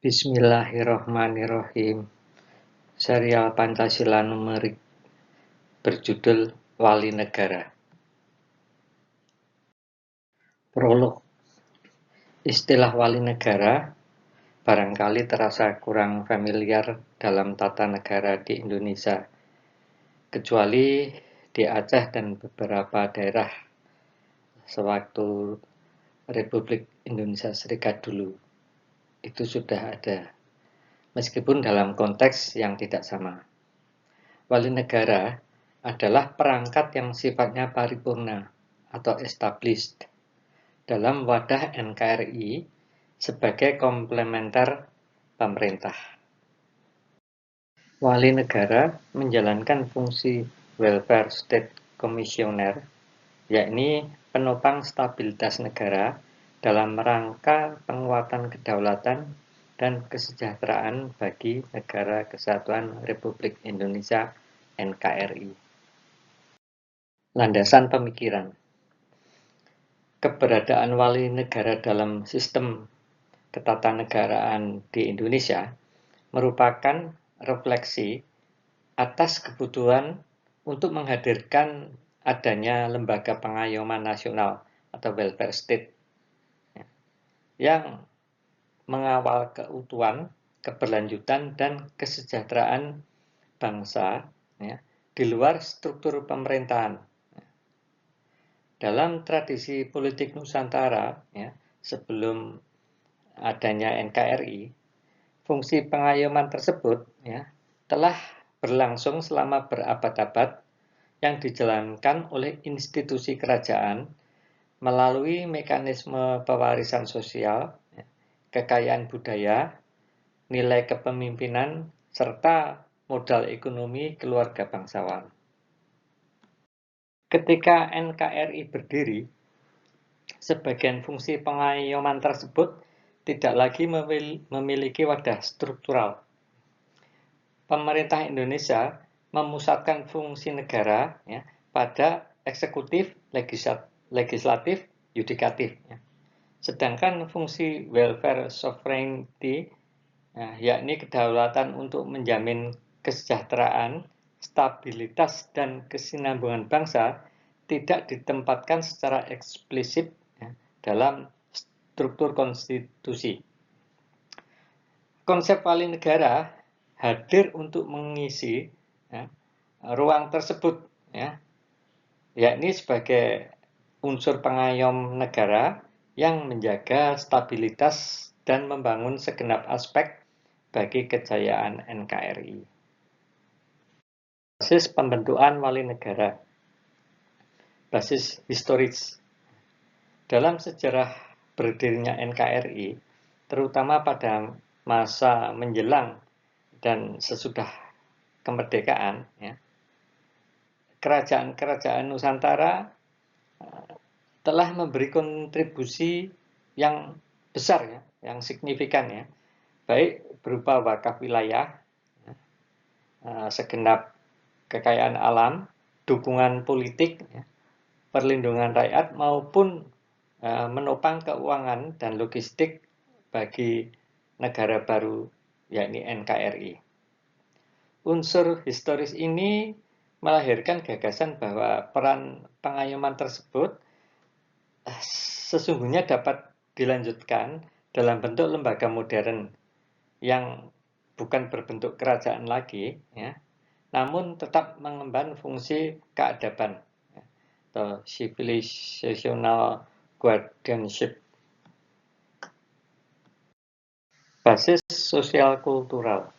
Bismillahirrohmanirrohim. Serial Pancasila numerik berjudul Wali Negara. Prolog. Istilah wali negara barangkali terasa kurang familiar dalam tata negara di Indonesia, kecuali di Aceh dan beberapa daerah sewaktu Republik Indonesia Serikat dulu. Itu sudah ada, meskipun dalam konteks yang tidak sama. Wali negara adalah perangkat yang sifatnya paripurna atau established dalam wadah NKRI sebagai komplementer pemerintah. Wali negara menjalankan fungsi welfare state commissioner, yakni penopang stabilitas negara dalam rangka penguatan kedaulatan dan kesejahteraan bagi Negara Kesatuan Republik Indonesia NKRI. Landasan pemikiran. Keberadaan wali negara dalam sistem ketatanegaraan di Indonesia merupakan refleksi atas kebutuhan untuk menghadirkan adanya lembaga pengayoman nasional atau welfare state yang mengawal keutuhan, keberlanjutan, dan kesejahteraan bangsa di luar struktur pemerintahan. Dalam tradisi politik Nusantara, sebelum adanya NKRI, fungsi pengayoman tersebut telah berlangsung selama berabad-abad yang dijalankan oleh institusi kerajaan melalui mekanisme pewarisan sosial, kekayaan budaya, nilai kepemimpinan, serta modal ekonomi keluarga bangsawan. Ketika NKRI berdiri, sebagian fungsi pengayoman tersebut tidak lagi memiliki wadah struktural. Pemerintah Indonesia memusatkan fungsi negara pada eksekutif, legislatif, yudikatif. Sedangkan fungsi welfare sovereignty, yakni kedaulatan untuk menjamin kesejahteraan, stabilitas, dan kesinambungan bangsa, tidak ditempatkan secara eksplisit dalam struktur konstitusi. Konsep wali negara hadir untuk mengisi ruang tersebut, yakni sebagai unsur pengayom negara yang menjaga stabilitas dan membangun segenap aspek bagi kejayaan NKRI. Basis pembentukan wali negara. Basis historis. Dalam sejarah berdirinya NKRI, terutama pada masa menjelang dan sesudah kemerdekaan, kerajaan-kerajaan Nusantara telah memberi kontribusi yang besar, yang signifikan, baik berupa wakaf wilayah, segenap kekayaan alam, dukungan politik, perlindungan rakyat, maupun menopang keuangan dan logistik bagi negara baru, yakni NKRI. Unsur historis ini melahirkan gagasan bahwa peran pengayoman tersebut sesungguhnya dapat dilanjutkan dalam bentuk lembaga modern yang bukan berbentuk kerajaan lagi, namun tetap mengemban fungsi keadaban atau civilizational guardianship. Basis sosial kultural.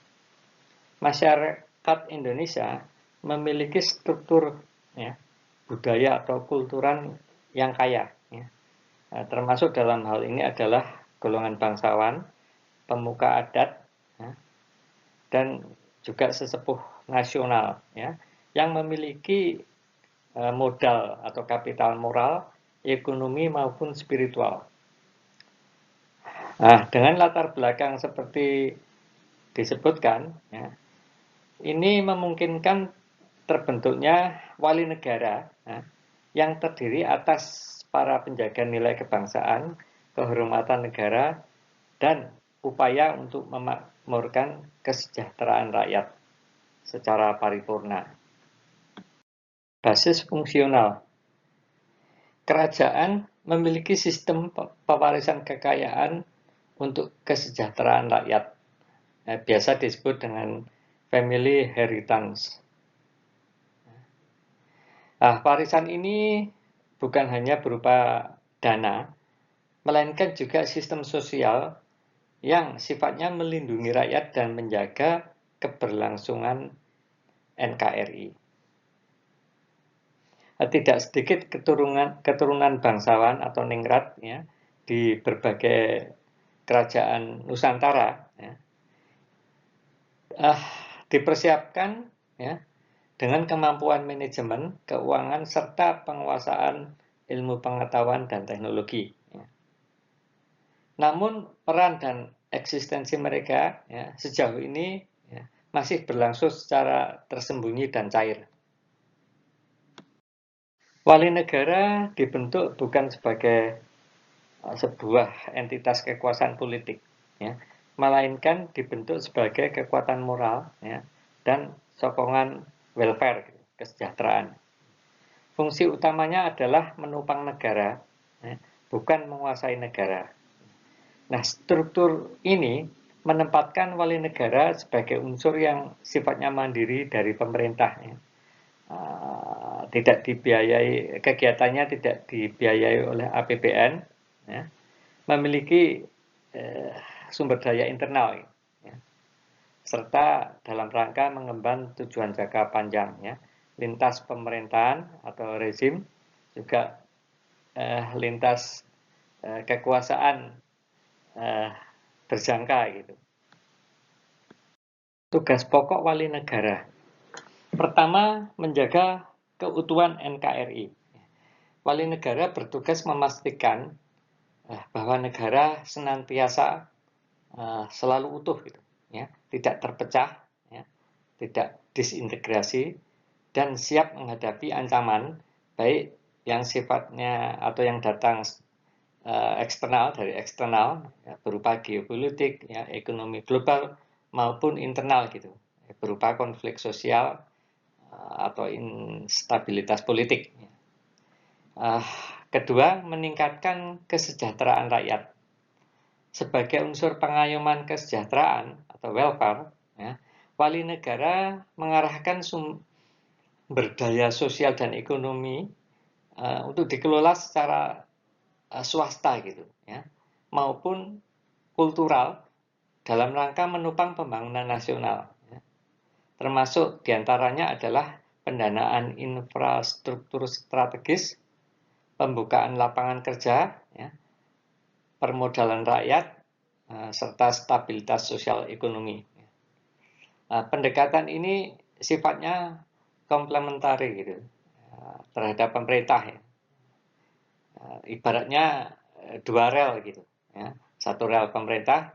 Masyarakat Indonesia memiliki struktur budaya atau kulturan yang kaya. Termasuk dalam hal ini adalah golongan bangsawan, pemuka adat, dan juga sesepuh nasional, yang memiliki modal atau kapital moral, ekonomi maupun spiritual. Dengan latar belakang seperti disebutkan, ini memungkinkan terbentuknya wali negara yang terdiri atas para penjaga nilai kebangsaan, kehormatan negara, dan upaya untuk memakmurkan kesejahteraan rakyat secara paripurna. Basis fungsional. Kerajaan memiliki sistem pewarisan kekayaan untuk kesejahteraan rakyat. Biasa disebut dengan family inheritance. Nah, warisan ini bukan hanya berupa dana, melainkan juga sistem sosial yang sifatnya melindungi rakyat dan menjaga keberlangsungan NKRI. Tidak sedikit keturunan bangsawan atau ningrat ya, di berbagai kerajaan Nusantara ya, dipersiapkan ya, dengan kemampuan manajemen, keuangan, serta penguasaan ilmu pengetahuan dan teknologi. Ya. Namun peran dan eksistensi mereka ya, sejauh ini ya, masih berlangsung secara tersembunyi dan cair. Wali negara dibentuk bukan sebagai sebuah entitas kekuasaan politik, ya, melainkan dibentuk sebagai kekuatan moral ya, dan sokongan welfare, kesejahteraan. Fungsi utamanya adalah menopang negara, ya, bukan menguasai negara. Nah, struktur ini menempatkan wali negara sebagai unsur yang sifatnya mandiri dari pemerintah. Ya. Tidak dibiayai, kegiatannya tidak dibiayai oleh APBN, ya, memiliki sumber daya internal, ya, serta dalam rangka mengemban tujuan jangka panjang, ya, lintas pemerintahan atau rezim, juga lintas kekuasaan berjangka gitu. Tugas pokok wali negara. Pertama, menjaga keutuhan NKRI. Wali negara bertugas memastikan bahwa negara senantiasa selalu utuh, gitu, ya, tidak terpecah, ya, tidak disintegrasi, dan siap menghadapi ancaman baik yang sifatnya atau yang datang eksternal dari eksternal, ya, berupa geopolitik, ya, ekonomi global maupun internal, gitu, berupa konflik sosial atau instabilitas politik. Kedua, meningkatkan kesejahteraan rakyat. Sebagai unsur pengayoman kesejahteraan atau welfare, ya, wali negara mengarahkan sumber daya sosial dan ekonomi untuk dikelola secara swasta, gitu, ya, maupun kultural dalam rangka menopang pembangunan nasional. Ya. Termasuk diantaranya adalah pendanaan infrastruktur strategis, pembukaan lapangan kerja, ya, permodalan rakyat, serta stabilitas sosial ekonomi. Pendekatan ini sifatnya komplementari, gitu, terhadap pemerintah. Ya. Ibaratnya dua rel, gitu, ya. Satu rel pemerintah,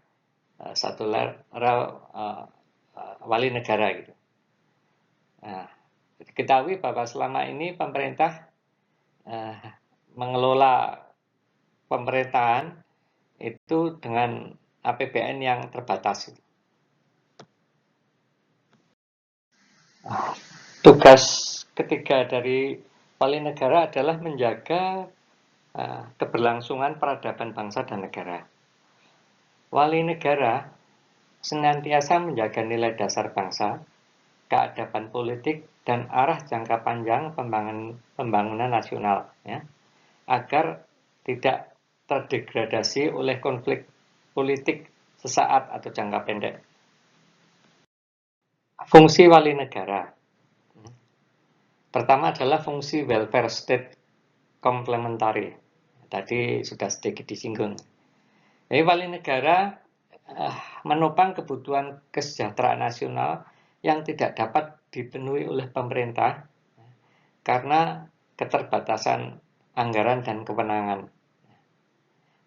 satu rel wali negara, gitu. Nah, diketahui bahwa selama ini pemerintah mengelola pemerintahan itu dengan APBN yang terbatas. Tugas ketiga dari wali negara adalah menjaga keberlangsungan peradaban bangsa dan negara. Wali negara senantiasa menjaga nilai dasar bangsa, keadaban politik, dan arah jangka panjang pembangunan nasional, ya, agar tidak terdegradasi oleh konflik politik sesaat atau jangka pendek. Fungsi wali negara. Pertama adalah fungsi welfare state complementary. Tadi sudah sedikit disinggung. Jadi wali negara menopang kebutuhan kesejahteraan nasional yang tidak dapat dipenuhi oleh pemerintah karena keterbatasan anggaran dan kewenangan.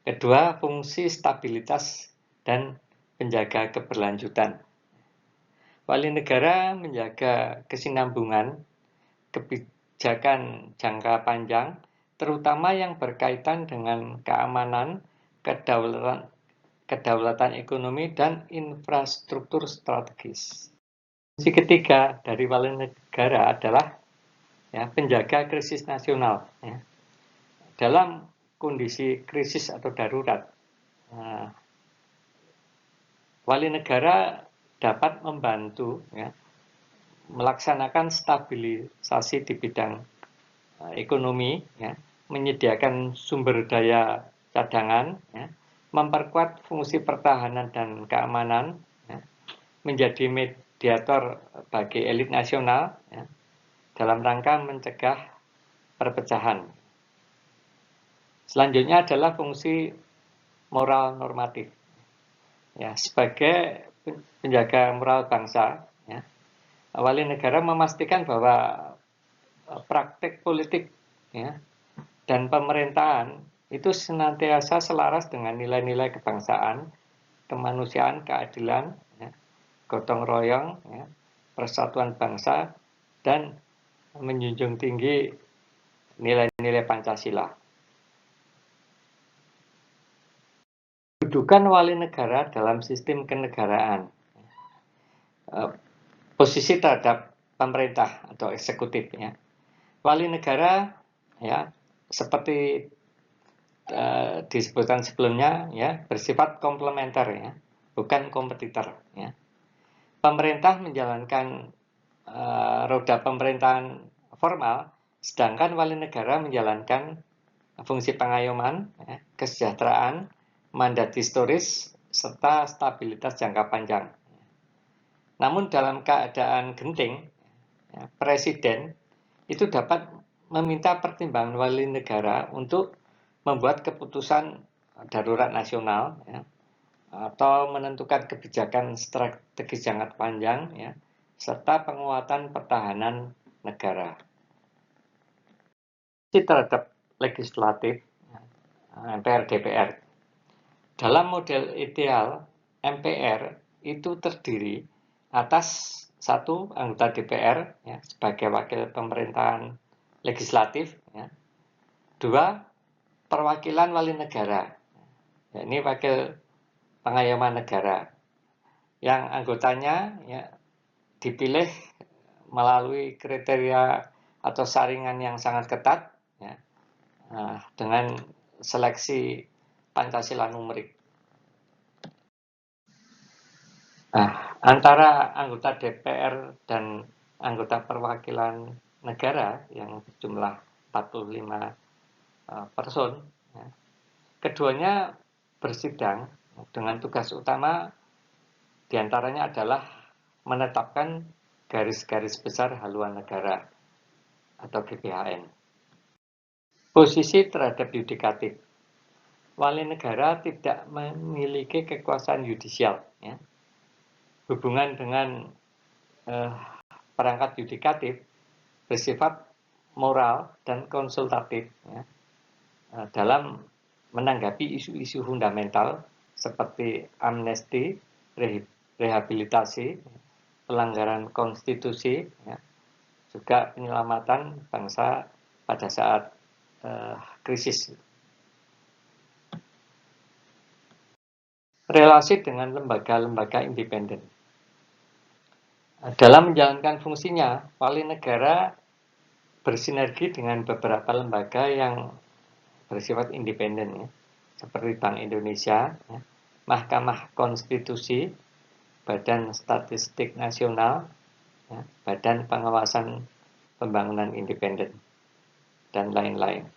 Kedua, fungsi stabilitas dan penjaga keberlanjutan. Wali negara menjaga kesinambungan kebijakan jangka panjang, terutama yang berkaitan dengan keamanan, kedaulatan ekonomi, dan infrastruktur strategis. Fungsi ketiga dari wali negara adalah penjaga krisis nasional. Dalam kondisi krisis atau darurat, wali negara dapat membantu melaksanakan stabilisasi di bidang ekonomi, menyediakan sumber daya cadangan, memperkuat fungsi pertahanan dan keamanan, menjadi mediator bagi elit nasional, dalam rangka mencegah perpecahan. Selanjutnya adalah fungsi moral normatif. Sebagai penjaga moral bangsa, wali negara memastikan bahwa praktek politik dan pemerintahan itu senantiasa selaras dengan nilai-nilai kebangsaan, kemanusiaan, keadilan, gotong royong, persatuan bangsa, dan menjunjung tinggi nilai-nilai Pancasila. Kedudukan wali negara dalam sistem kenegaraan. Posisi terhadap pemerintah atau eksekutif. Wali negara seperti disebutkan sebelumnya bersifat komplementer, bukan kompetitor. Pemerintah menjalankan roda pemerintahan formal, sedangkan wali negara menjalankan fungsi pengayoman, kesejahteraan, mandat historis, serta stabilitas jangka panjang. Namun dalam keadaan genting, presiden itu dapat meminta pertimbangan wali negara untuk membuat keputusan darurat nasional, atau menentukan kebijakan strategis jangka panjang, serta penguatan pertahanan negara. Terhadap legislatif, MPR DPR. Dalam model ideal, MPR itu terdiri atas satu anggota DPR sebagai wakil pemerintahan legislatif, dua perwakilan wali negara, ini wakil pengayoman negara, yang anggotanya dipilih melalui kriteria atau saringan yang sangat ketat, dengan seleksi Pancasila numerik. Antara anggota DPR dan anggota perwakilan negara yang jumlah 45 person, keduanya bersidang dengan tugas utama diantaranya adalah menetapkan garis-garis besar haluan negara atau GBHN. Posisi terhadap yudikatif. Wali negara tidak memiliki kekuasaan yudisial. Hubungan dengan perangkat yudikatif bersifat moral dan konsultatif dalam menanggapi isu-isu fundamental seperti amnesti, rehabilitasi, pelanggaran konstitusi, juga penyelamatan bangsa pada saat krisis. Relasi dengan lembaga-lembaga independen. Dalam menjalankan fungsinya, wali negara bersinergi dengan beberapa lembaga yang bersifat independen, seperti Bank Indonesia, Mahkamah Konstitusi, Badan Statistik Nasional, Badan Pengawasan Pembangunan Independen, dan lain-lain.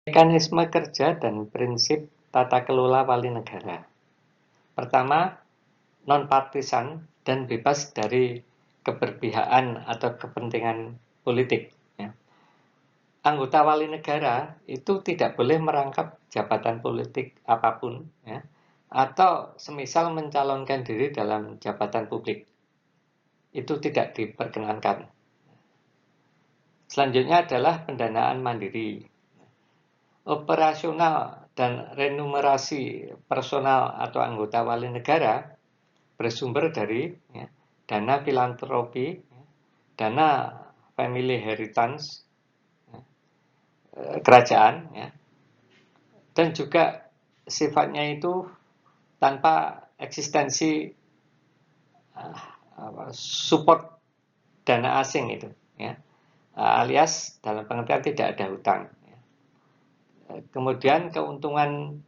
Mekanisme kerja dan prinsip tata kelola wali negara. Pertama, non-partisan dan bebas dari keberpihakan atau kepentingan politik. Anggota wali negara itu tidak boleh merangkap jabatan politik apapun, atau semisal mencalonkan diri dalam jabatan publik. Itu tidak diperkenankan. Selanjutnya adalah pendanaan mandiri. Operasional dan remunerasi personal atau anggota wali negara bersumber dari dana filantropi, dana family inheritance kerajaan, dan juga sifatnya itu tanpa eksistensi support dana asing itu, ya, alias dalam pengertian tidak ada hutang. Kemudian keuntungan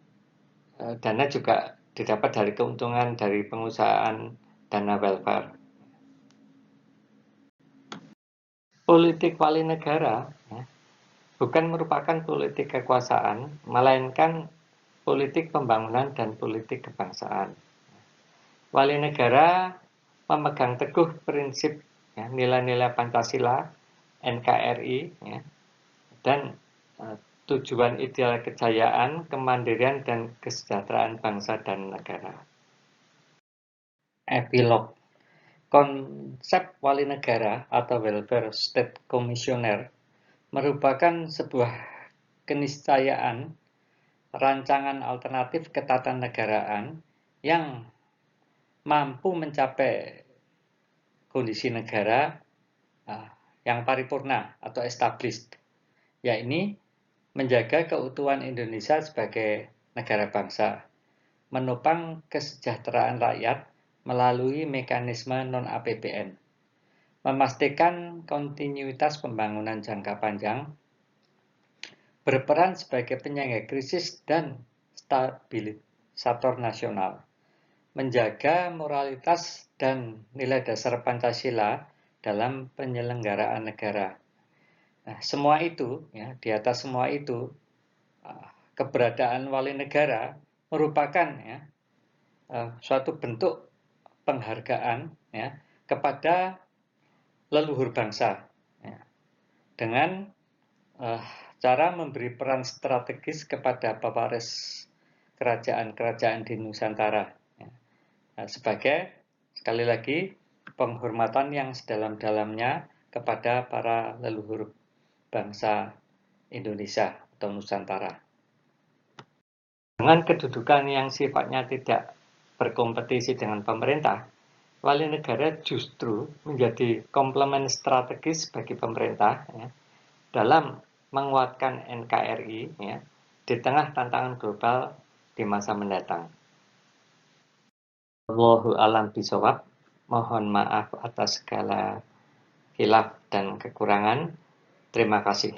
dana juga didapat dari keuntungan dari pengusahaan dana welfare. Politik wali negara ya, bukan merupakan politik kekuasaan, melainkan politik pembangunan dan politik kebangsaan. Wali negara memegang teguh prinsip ya, nilai-nilai Pancasila, NKRI, ya, dan tujuan ideal kejayaan, kemandirian, dan kesejahteraan bangsa dan negara. Epilog. Konsep wali negara atau welfare state commissioner merupakan sebuah keniscayaan rancangan alternatif ketatanegaraan yang mampu mencapai kondisi negara yang paripurna atau established, yakni menjaga keutuhan Indonesia sebagai negara bangsa, menopang kesejahteraan rakyat melalui mekanisme non-APBN, memastikan kontinuitas pembangunan jangka panjang, berperan sebagai penyangga krisis dan stabilisator nasional, menjaga moralitas dan nilai dasar Pancasila dalam penyelenggaraan negara. Nah, semua itu, ya, di atas semua itu, keberadaan wali negara merupakan ya, suatu bentuk penghargaan ya, kepada leluhur bangsa ya, dengan cara memberi peran strategis kepada pewaris kerajaan-kerajaan di Nusantara ya, sebagai sekali lagi penghormatan yang sedalam-dalamnya kepada para leluhur bangsa Indonesia atau Nusantara. Dengan kedudukan yang sifatnya tidak berkompetisi dengan pemerintah, wali negara justru menjadi komplement strategis bagi pemerintah ya, dalam menguatkan NKRI ya, di tengah tantangan global di masa mendatang. Wallahu a'lam bishawab. Mohon maaf atas segala khilaf dan kekurangan. Terima kasih.